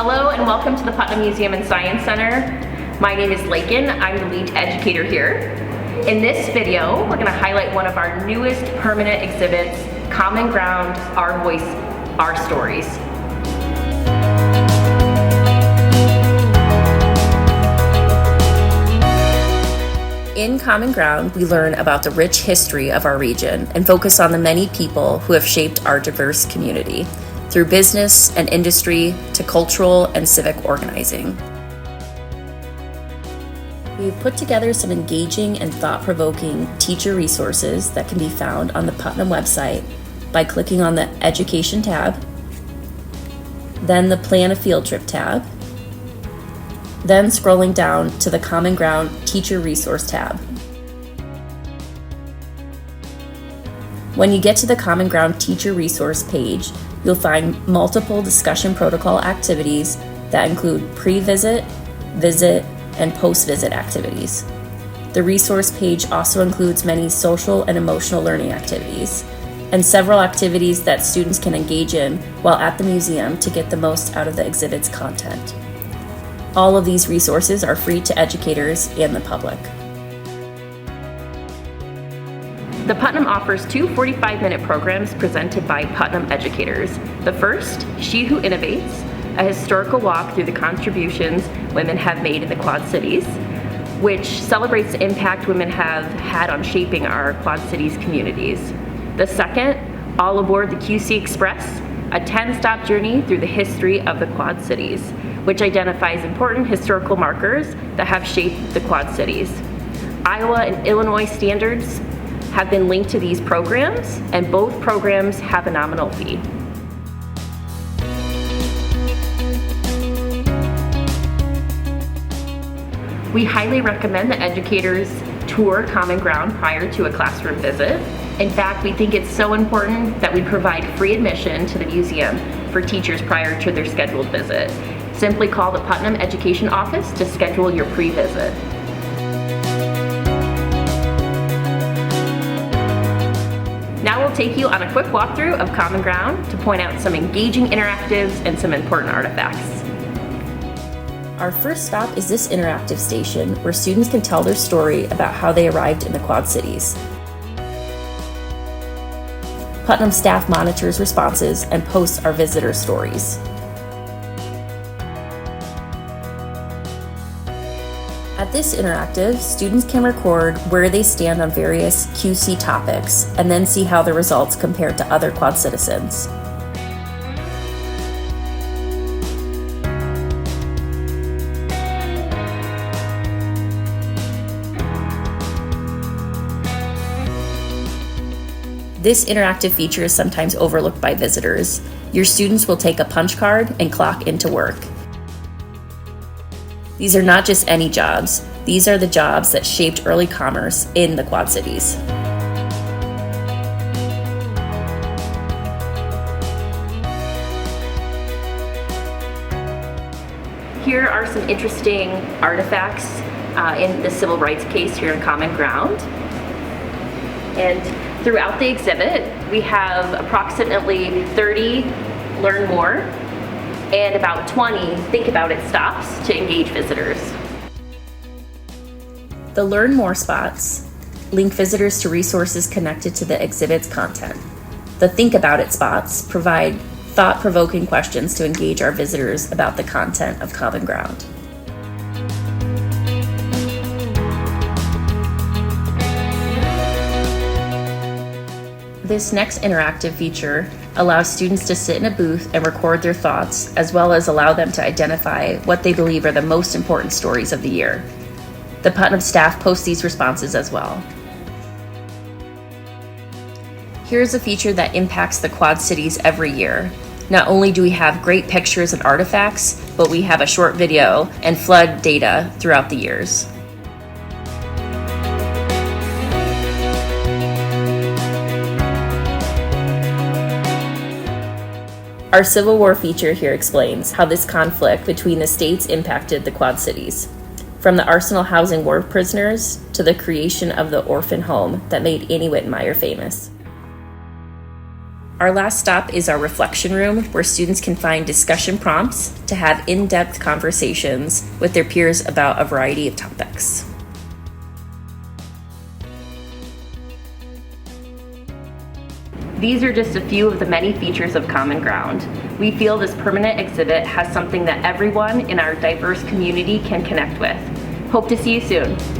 Hello and welcome to the Putnam Museum and Science Center. My name is Lakin. I'm the lead educator here. In this video, we're going to highlight one of our newest permanent exhibits, Common Ground, Our Voice, Our Stories. In Common Ground, we learn about the rich history of our region and focus on the many people who have shaped our diverse community, through business and industry to cultural and civic organizing. We've put together some engaging and thought-provoking teacher resources that can be found on the Putnam website by clicking on the Education tab, then the Plan a Field Trip tab, then scrolling down to the Common Ground Teacher Resource tab. When you get to the Common Ground Teacher Resource page, you'll find multiple discussion protocol activities that include pre-visit, visit, and post-visit activities. The resource page also includes many social and emotional learning activities, and several activities that students can engage in while at the museum to get the most out of the exhibit's content. All of these resources are free to educators and the public. The Putnam offers two 45-minute programs presented by Putnam educators. The first, She Who Innovates, a historical walk through the contributions women have made in the Quad Cities, which celebrates the impact women have had on shaping our Quad Cities communities. The second, All Aboard the QC Express, a 10-stop journey through the history of the Quad Cities, which identifies important historical markers that have shaped the Quad Cities. Iowa and Illinois standards have been linked to these programs, and both programs have a nominal fee. We highly recommend that educators tour Common Ground prior to a classroom visit. In fact, we think it's so important that we provide free admission to the museum for teachers prior to their scheduled visit. Simply call the Putnam Education Office to schedule your pre-visit. Now we'll take you on a quick walkthrough of Common Ground to point out some engaging interactives and some important artifacts. Our first stop is this interactive station where students can tell their story about how they arrived in the Quad Cities. Putnam staff monitors responses and posts our visitor stories. At this interactive, students can record where they stand on various QC topics and then see how the results compare to other Quad citizens. This interactive feature is sometimes overlooked by visitors. Your students will take a punch card and clock into work. These are not just any jobs. These are the jobs that shaped early commerce in the Quad Cities. Here are some interesting artifacts in the civil rights case here in Common Ground. And throughout the exhibit, we have approximately 30 Learn More and about 20 Think About It stops to engage visitors. The Learn More spots link visitors to resources connected to the exhibit's content. The Think About It spots provide thought-provoking questions to engage our visitors about the content of Common Ground. This next interactive feature allows students to sit in a booth and record their thoughts, as well as allow them to identify what they believe are the most important stories of the year. The Putnam staff posts these responses as well. Here's a feature that impacts the Quad Cities every year. Not only do we have great pictures and artifacts, but we have a short video and flood data throughout the years. Our Civil War feature here explains how this conflict between the states impacted the Quad Cities, from the Arsenal housing war prisoners to the creation of the orphan home that made Annie Whitmire famous. Our last stop is our reflection room, where students can find discussion prompts to have in-depth conversations with their peers about a variety of topics. These are just a few of the many features of Common Ground. We feel this permanent exhibit has something that everyone in our diverse community can connect with. Hope to see you soon.